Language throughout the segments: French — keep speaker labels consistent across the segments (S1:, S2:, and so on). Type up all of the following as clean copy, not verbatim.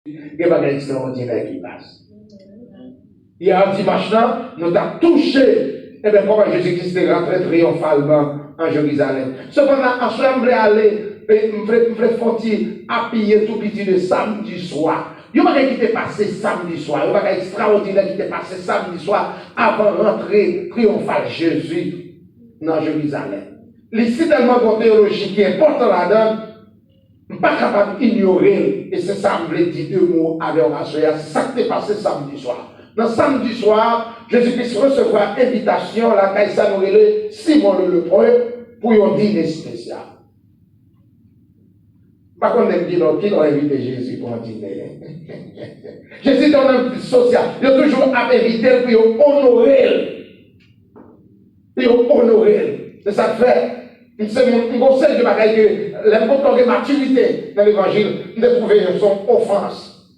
S1: Il y a des extraordinaires qui passent. Hier, dimanche, nous avons touché, et bien, comment Jésus-Christ est rentré triomphalement en Jérusalem. Cependant, en soi, je voulais aller, je voulais appuyer tout petit de samedi soir. Il y a des qui t'est passé samedi soir, il y a des extraordinaires qui t'est passé samedi soir avant de rentrer triomphal Jésus dans Jérusalem. C'est tellement de théologie qui est importante là-dedans. Je ne suis pas capable d'ignorer, et c'est ça que je voulais dire deux mots avec Horacio, c'est ça qui s'est passé samedi soir. Dans samedi soir, Jésus-Christ recevra invitation, la Caïssa nous relève Simon le Lépreux pour un dîner spécial. Par contre, on dit qui a invité Jésus pour un dîner. Jésus est un homme social, il a toujours invité pour honorer. Pour honorer. C'est ça que fait. C'est mon conseil de bagaille que l'important de maturité dans l'évangile, de trouver son offense.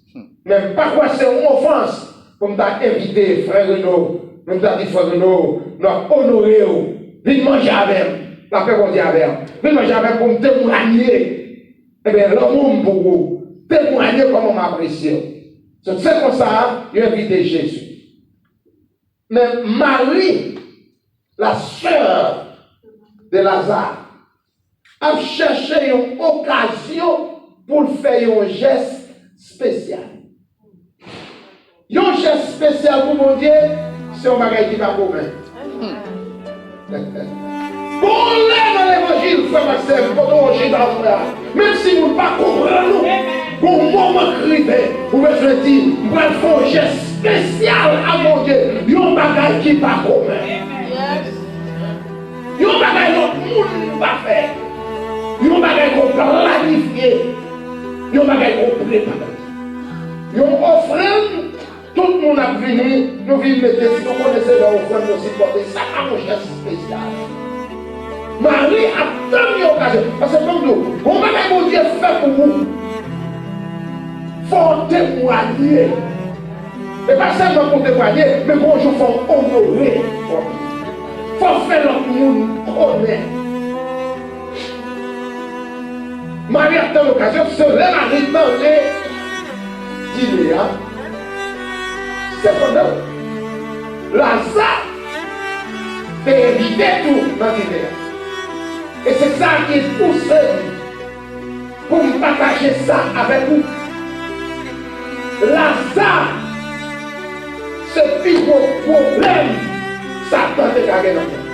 S1: Même parfois c'est une offense. Comme tu as invité frère Renaud, comme tu as dit frère Renaud, nous avons honoré, viens manger avec, la paix qu'on dit avec, viens manger avec pour me témoigner. Eh bien, l'homme pour vous, témoigner comment on m'apprécie. C'est comme ça, il a invité Jésus. Mais Marie, la sœur de Lazare, a cherché une occasion pour faire un geste spécial. Un geste spécial pour mon Dieu, c'est un bagage qui va commun. Pour aller dans l'évangile, frère Maxime, pour l'évangile dans le frère, même si vous ne pas comprendre, pour un moment crivé, vous pouvez dire, vous allez faire un geste spécial à mon Dieu, un bagage qui va commun. Un bagage que tout le monde va faire. Un bagage qu'on planifie. Un bagage qu'on prépare. Une offrande. Tout le monde a venu, nous venons mettre, si nous connaissons l'offrande, nous supporter, ça a un geste spécial. Marie a tant mis occasion, parce que comme nous, comment mon Dieu fait pour vous? Il faut témoigner. Et pas seulement pour témoigner, mais pour il faut honorer. Il faut faire l'autre monde connaître. Marie a tant l'occasion, c'est là la demandée d'Iléa. Cependant, Lazare fait éviter tout dans l'idée. Et c'est ça qui est poussé pour me partager ça avec vous. Lazare, c'est plus gros problème, Satan est carré dans le monde.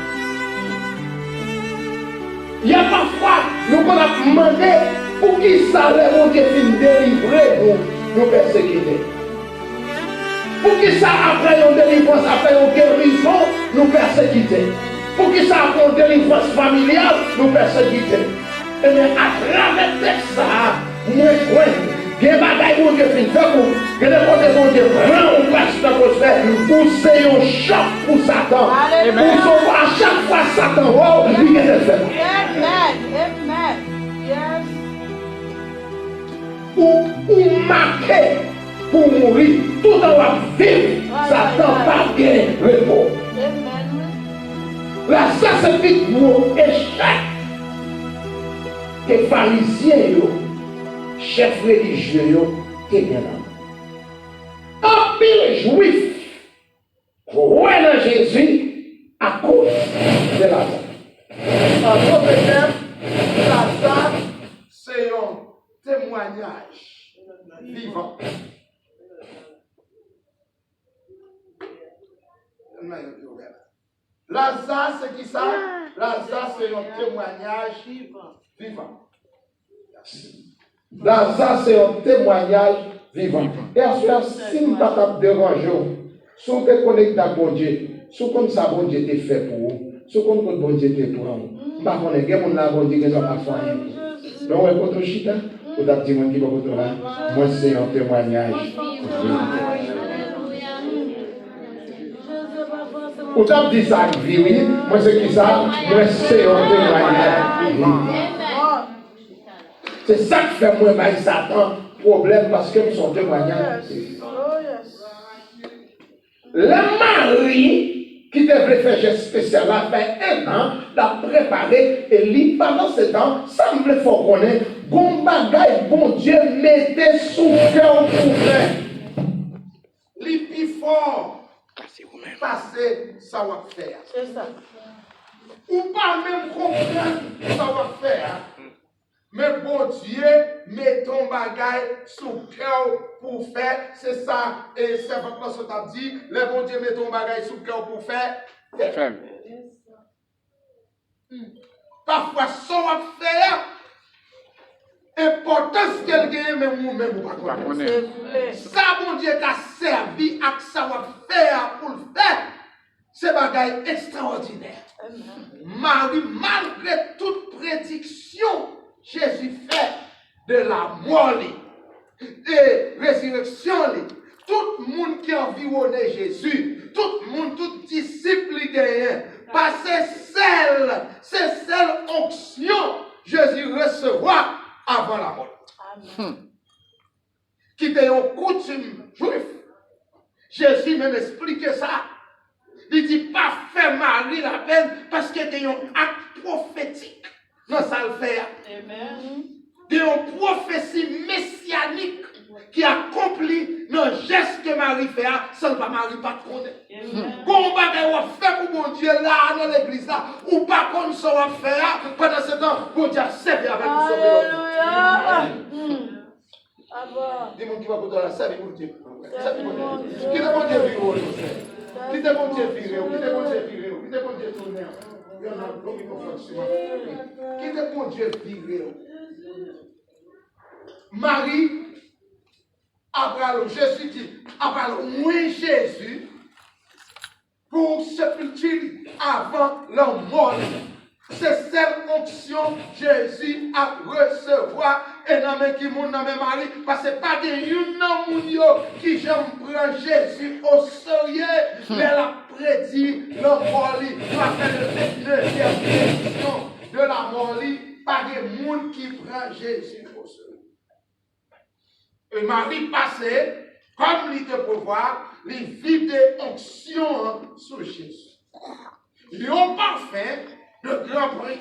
S1: Il y a parfois, nous avons demandé pour qui ça les Dieu finit délivrer nous persécuter. Pour qui ça après une délivrance, après une guérison, nous persécuter. Pour qui ça après une délivrance familiale, nous persécuter. Et bien à travers ça, nous croyons. Il y a des bagailles pour Dieu qui fait pour vous. Il y a des côtés pour Dieu prend ou passe dans votre sphère. Ou c'est un choc pour Satan. Ou à chaque fois Satan, il y a des faits. Ou marqué pour mourir, tout dans la vie, Satan pas bien repos. Là, ça c'est vite pour échec. Les pharisiens, chefs religieux, qui bien là. Un pile juif, croit dans Jésus à cause de Lazare. En d'autres termes, Lazare, c'est un témoignage vivant. Lazare, c'est qui ça? Lazare, c'est un témoignage vivant. Lazare, c'est un témoignage vivant. Et ensuite, si nous ne sommes pas dérangés, si nous sommes connectés à bon Dieu, si nous sommes bon Dieu est fait pour vous, si nous sommes bon Dieu est pour nous, nous ne sommes pas bon Dieu qui n'a pas fait. Donc, on est chita, ou avez dit moi, c'est un témoignage vivant. Vous avez dit ça, oui, moi c'est qui ça? Moi c'est un témoignage. C'est ça qui fait moi, Satan, problème parce que nous sommes témoignages. La Marie, qui devrait faire geste spécial, a fait 1 an, l'a préparé, et lui, pendant ce temps, semble faut connaître, bon bagaille, bon Dieu, mettez sous cœur pour faire. Les plus fort, passer, ça va faire.
S2: C'est ça.
S1: Ou pas même comprendre, ça va faire. Mais bon Dieu, met ton bagaille sous cœur pour faire. C'est ça. Et c'est votre ce t'a dit. Le bon Dieu met ton bagaille sous cœur pour faire. Parfois, ça va faire. Importance qu'elle gagne, mais vous-même, vous ne connaissez pas. Ça, bon Dieu, t'a servi à ça va faire pour le faire. C'est bagaille extraordinaire. Marie, malgré toute prédiction, Jésus fait de la mort, de résurrection, tout le monde qui environnait Jésus, tout le monde, tout disciple qui gagne, par c'est celle onction Jésus recevra avant la mort. Qui était une coutume juif. Jésus même expliqué ça. Il dit pas faire Marie la peine parce qu'il y a un acte prophétique dans ça le faire. Il y a une prophétie messianique qui accomplit le geste que Marie fait sans pas Marie pas connaître. Comment on fait pour mon Dieu là dans l'église là ou pas comme ça on va faire pendant ce temps pour Dieu servi avec nous sauver. Dis-moi qui va pour la servir pour Dieu. Qui te bon Dieu vivre qui te bon Dieu vivre qui te bon Dieu vivre qui te bon Dieu tourner. Il y en a beaucoup de fonctionnements. Qui te bon Dieu vivre. Marie, après Jésus dit, après oui Jésus, pour sepulture avant la mort. C'est cette onction Jésus a recevoir et dans mes qui moun dans mes mari parce que pas de une dans moun qui j'aime prendre Jésus au sérieux mais elle a prédit la mort va faire le deuxième prédiction de la mort pas de monde qui prend Jésus au sérieux. Et Marie passait comme il te pouvoir les vides onction sur Jésus. Ils ont parfait de grand prix.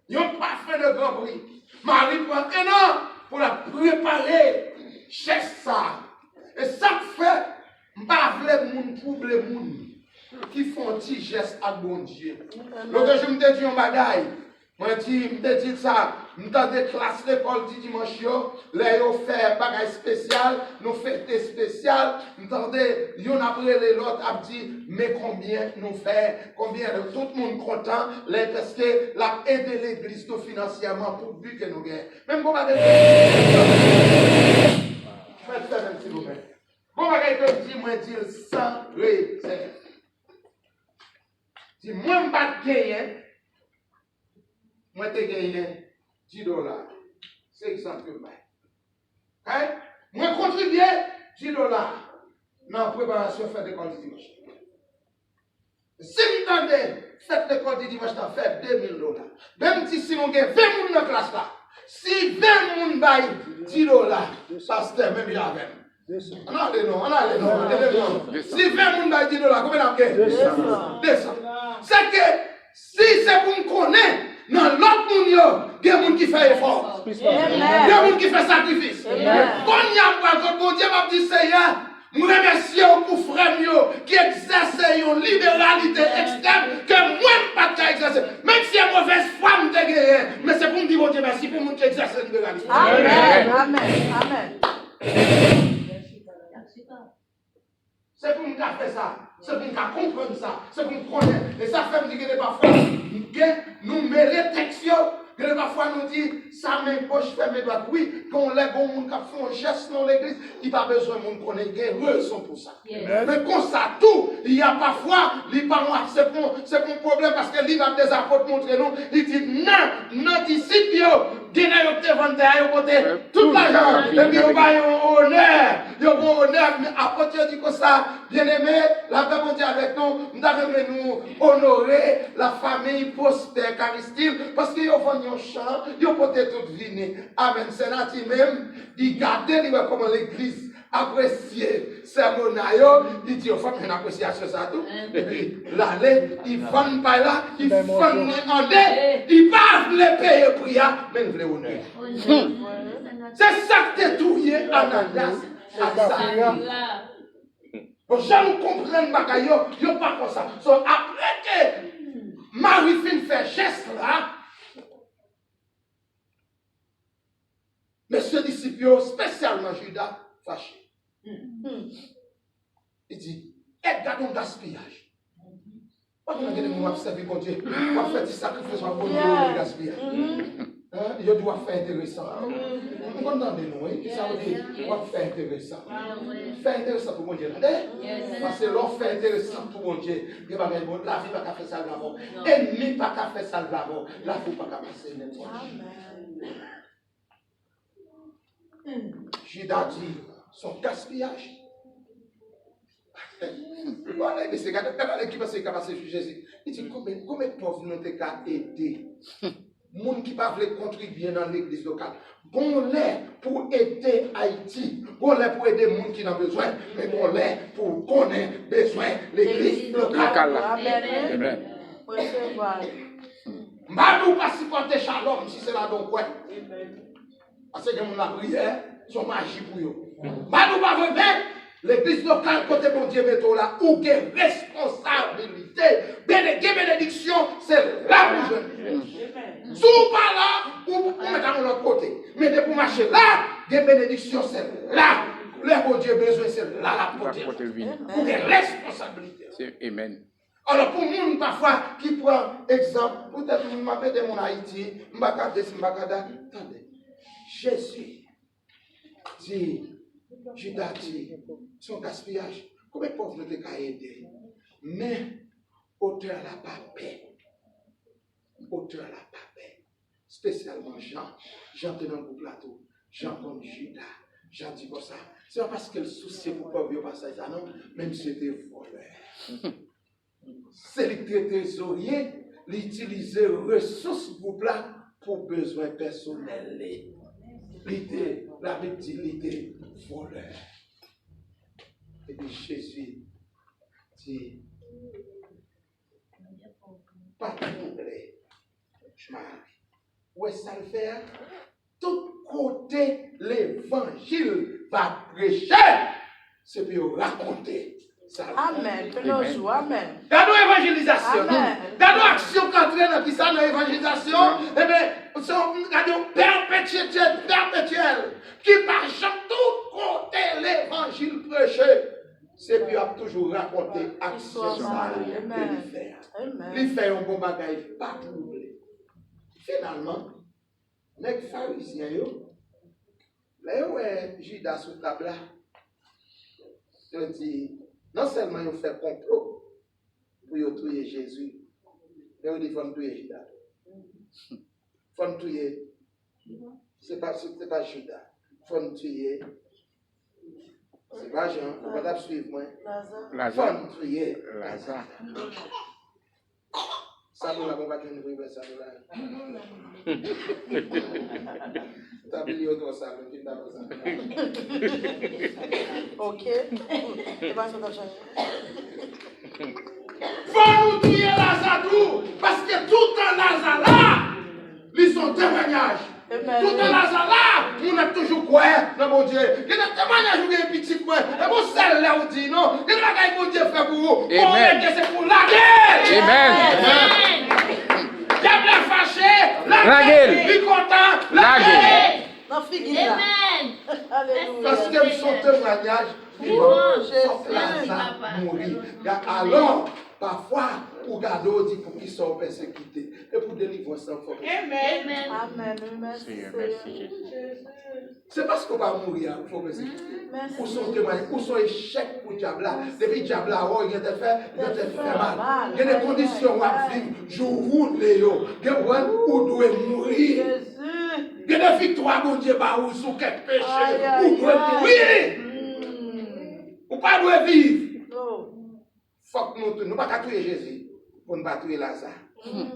S1: Ils n'ont pas fait de grand prix. Marie prend un an pour la préparer chez ça. Et ça fait, je ne veux pas pour les gens qui font un petit geste à bon Dieu. Donc je me dis un bagaille. Moi, je me dis ça. Nous avons des classes d'école du dimanche. Là, nous faisons bagaille spécial, nous fêtes spéciales. Nous avons yon après l'autre a dit, mais combien nous faisons, combien de tout le monde content, parce que l'a aidé l'église financièrement pour le but que nous gagnons. Même pour ma faites ça même s'il vous plaît. Bon, je dis, moi, dire sans réserve. Si moi, je ne pas gagner, moi, je gagné $10. C'est exemple. Hein? Moi, contribuer $10 dans la préparation de l'école du dimanche. Si vous tendez, faites l'école du dimanche, vous faites $2000. Même si nous avons 20 personnes dans la classe là, si 20 personnes baillent $10, pasteur, même il y a même. On a les noms. Si 20 personnes baillent $10, combien on a? 200. C'est que si c'est pour nous connaître, dans l'autre monde, il y a des gens qui font effort. Il y a des gens qui font sacrifice. Quand il y a bon Dieu m'a dit, Seigneur, nous remercions pour frères qui exercent une libéralité extrême que moi, je ne peux pas exercer. Même si c'est mauvaise foi, je ne mais c'est pour me dire, bon Dieu, merci pour nous qui exercent la libéralité. Amen. C'est pour nous faire ça. C'est pour nous comprendre ça. C'est pour nous connaître. Et ça fait me dire que parfois, nous mettons les textes. Que parfois nous dit, ça même poche fait mes doigts. Oui, quand on lève un monde qui fait un geste dans l'église, il n'y a pas besoin de monde connaître. Il y a une raison pour ça. Mais comme ça, tout, il y a parfois, les parents, c'est mon problème parce que l'île a des apôtres montrer nous. Il dit, non, disciples, il y a des ventes, tout l'argent. Et puis, il y a un honneur. Il y a un honneur. Mais apôtre dit comme ça, bien aimé, la paix mondiale avec nous, nous devons nous honorer la famille prospère, Caristyle, parce qu'il y a un champ, il y a peut-être tout vini. Amen. C'est là même, il garde comment l'église apprécier sermon, il dit aux femmes, une appréciation ça tout. Et puis, l'aller, il vend pas là, il vend en dé, il part les payer prière, mais il veut honneur. C'est ça que t'es touillé, Ananias, à ça. Pour que nous comprenions bagaille, yo pas comme ça. So, après que Marie fin fait geste là, Monsieur disciple, spécialement Judas, fâché. Il dit, regardons le gaspillage. Pas qu'on a gagné mon observer pour Dieu. On va faire des sacrifices pour Dieu, le gaspillage. Il doit faire intéressant. Vous entendez nous, qui ça veut dire? On va faire intéressant. Faire intéressant pour mon Dieu. Parce que l'on fait intéressant pour mon Dieu. La vie n'a pas fait ça le lavant. Ennemi n'a pas fait ça le lavant. La vie n'a pas passer n'importe. Judas dit son gaspillage. Voilà, mais c'est regardez qui passe sur Jésus. Il dit combien de pauvres nous t'es qu'à aider? Moun qui pas veut contribuer dans l'église locale. Bon l'air pour aider Haïti. Bon l'air pour aider moun qui n'a besoin. Mais bon l'air pour connaître besoin l'église locale. Amen. Mbadou pas supporter Shalom si c'est là donc ouais. Parce que mon la prière, son magie pour eux. Mbadou pas venir. L'église locale, côté mon Dieu, mettons là, où il y a responsabilité, bénédiction, c'est là où je. Sous pas là, ou mettons de l'autre côté. Mais de pour marcher là, il y a bénédiction, c'est là. Le bon Dieu besoin, c'est là la côté. Où il y a responsabilité.
S2: Amen.
S1: Alors pour nous, parfois, qui prend exemple, peut-être que je m'appelle de mon Haïti, attendez, Jésus dit, Judas dit, son gaspillage, combien de pauvres nous t'es aider? Mais, auteur n'a pas paix. Auteur n'a pas paix. Spécialement Jean était dans le plateau, Jean comme Judas, Jean dit comme ça. C'est pas parce qu'elle soucie pour pas vivre passage, non, même si c'était voleur. C'est le trésorier, l'utiliser ressources groupe là pour besoins personnels. L'idée, la l'idée voleur. Et puis Jésus dit, pas troubler, Marie. Où est-ce que ça le fait? Tout côté l'évangile va prêcher, c'est pour raconter.
S3: Amen. Amen.
S1: Dans l'évangélisation, dans l'action qu'entraîne dans ça, dans l'évangélisation, eh bien, c'est perpétuel, qui par tout côté l'évangile prêché, c'est pour toujours raconter action ça, il fait un bon bagage, pas troublé. Finalement, les pharisiens, là où est Judas sous table là, ils disent, non seulement ils fait complot pour tuer Jésus, mais ils disent qu'il faut tuer Judas. Il faut tuer, c'est pas Judas. Il faut tuer, c'est pas Jean, vous pouvez suivre moi. Il faut tuer Lazare. Ça nous l'avons pas tenu pour ça nous là. T'as oublié autour ça, mais tu n'as pas ça.
S3: Ok. C'est pas ça d'argent.
S1: Faut nous tuer Lazare parce que tout en Lazare là, ils sont témoignages. Tout en Lazare là, on a toujours quoi dans mon Dieu. Il y a des témoignages où il y a un petit point. Et vous celle là où dit non, il y a des mon Dieu fait pour vous. Amen. C'est pour la guerre.
S2: Amen.
S1: Diable est fâché,
S2: la gueule,
S1: il est content, la gueule.
S3: Amen.
S1: Parce que son témoignage, il va mourir. Alors, parfois, pour garder, dit pour qu'ils soient persécutés et pour délivrer ça.
S3: Amen. Amen.
S1: C'est parce qu'on va mourir, il faut persécuter. Pour son témoignage, pour son échec pour Diable. Depuis Diable, il a fait mal. Il y a des conditions à vivre. Je vous Léo. Il y a où doit mourir. Il y a des victoires, mon Dieu, où sous quel péché. Où doit mourir. Ou pas doit vivre. Faut que nous ne pas tuer Jésus pour ne pas tuer Lazare.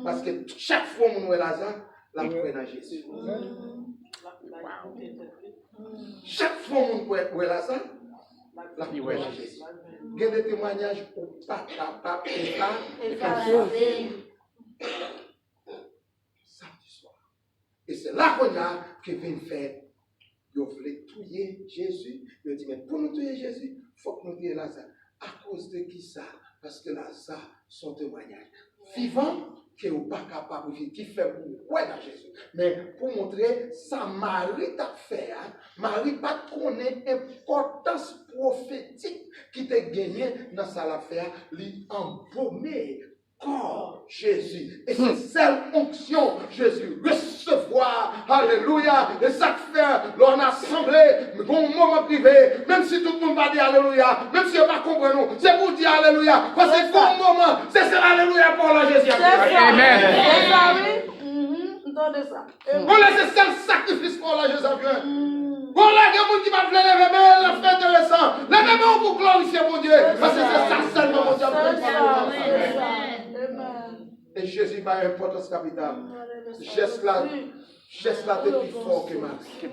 S1: Parce que chaque fois que nous tuons Lazare, la prenons dans Jésus. Chaque fois que nous tuons Lazare, La prière de Jésus. Il y a des témoignages au papa, samedi soir. Et c'est là qu'on a qui vient faire. Ils voulaient tuer Jésus. Ils ont dit, mais pour nous tuer Jésus, il faut que nous tuions Lazare. À cause de qui ça? Parce que Lazare, son témoignage vivant, qui n'est pas capable de vivre, qui fait pour ouais dans Jésus. Mais pour montrer ça, Marie t'a fait. Marie pas connaît l'importance prophétique qui t'a gagné dans sa affaire, lui embaumer corps Jésus. Et c'est cette onction, Jésus recevoir. Alléluia. Et ça fait, l'on a assemblé, bon moment privé, même si tout le monde va dire Alléluia, même si on va comprendre, c'est pour dire Alléluia. Parce que bon moment, c'est Alléluia pour la Jésus.
S2: Amen.
S3: C'est ça, oui. Ça.
S1: On laisse seul sacrifice pour la Jésus. Bon, là, il y a des gens qui va lever, mais la fête intéressant. Levez-vous pour glorifier mon Dieu. Parce que c'est ça seulement mon Dieu. Et Jésus va une importance capitale. Geste là était plus fort que Marie.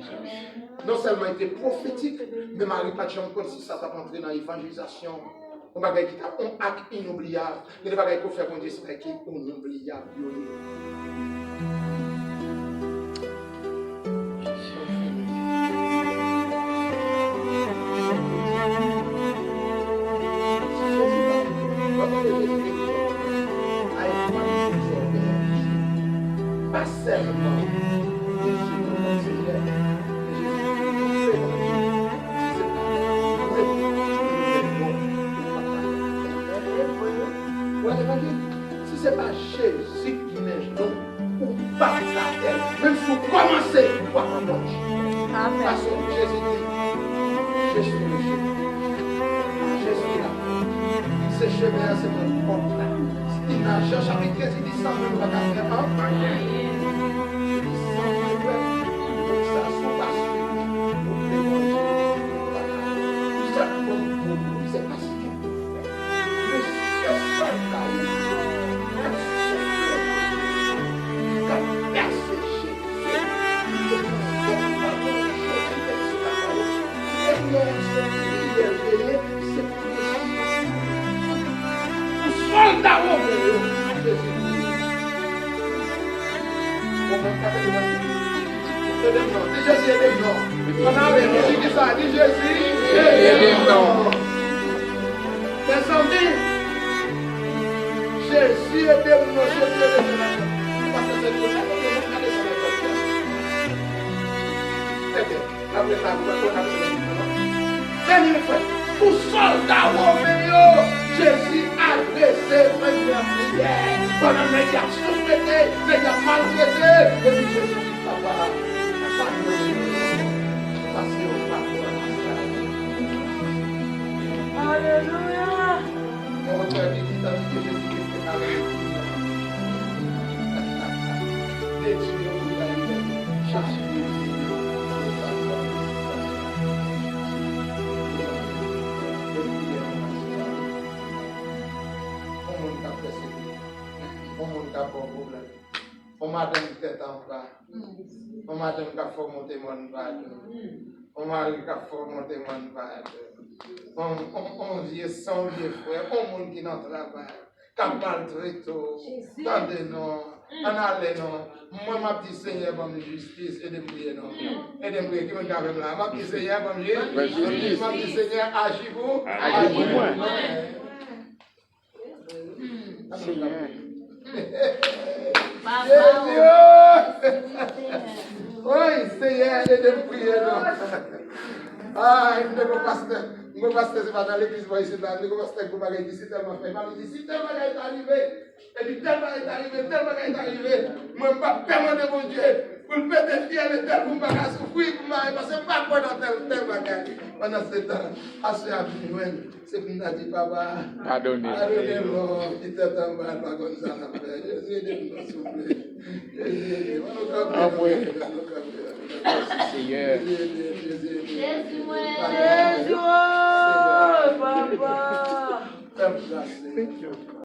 S1: Non seulement il était prophétique, mais Marie pas de chambre comme si ça t'a entré dans l'évangélisation. On va dire qu'il a un acte inoubliable. Il ne va pas faire mon Dieu, c'est qui est inoubliable. Pas seulement si c'est pas Jésus qui neige donc ou pas la terre, même si vous commencez à comprendre. Parce que Jésus dit, je suis le chemin. Je suis là. Ce chemin, c'est mon porte là. Il n'a Jean chapitre 13, il dit ça, je ne vais pas faire un. Jésus est pour soldat romain, Jésus a dressé première prière. Pendant les gars souffrés, les gars maltraités, et puis Jésus dit, papa, pas de parce que on va pour
S3: Alléluia.
S1: on va faire des petites amies que Jésus Christ est alléluia. Et Dieu vous a dit, chaque on m'a donné tête en bas. On m'a donné qu'à faire monter mon bas. On m'a donné qu'à faire monter mon bas. On vient sans vieux frère, on monde qui n'en travaille. Qu'à maltraiter, tendez non, en aller non. Moi, ma petite Seigneur, va me justice et de prier non. Et de prier qui me garde là. Ma petite Seigneur, va me justice. Ma petite Seigneur, agis-vous.
S2: Agis-vous. Seigneur.
S1: Oui, Seigneur, et de prier non. Ah, il ne pas mon pasteur, c'est pas dans l'église, moi, ici, là, mon pasteur, vous m'avez dit, c'est tellement fait. M'a dit, si tellement est arrivé, et puis tellement est arrivé, moi, je ne pas permettre mon Dieu, pour le péter fier de tel, pour me faire souffrir, parce que je ne pas quoi dans tel bagage. Pendant ce temps, c'est pour nous dire, papa, pardonnez-moi, qui t'attend mal, pas comme ça, Jésus, aidez-nous, s'il vous plaît. Jésus,
S2: Seigneur.
S3: Jésus, papa.
S1: Thank you.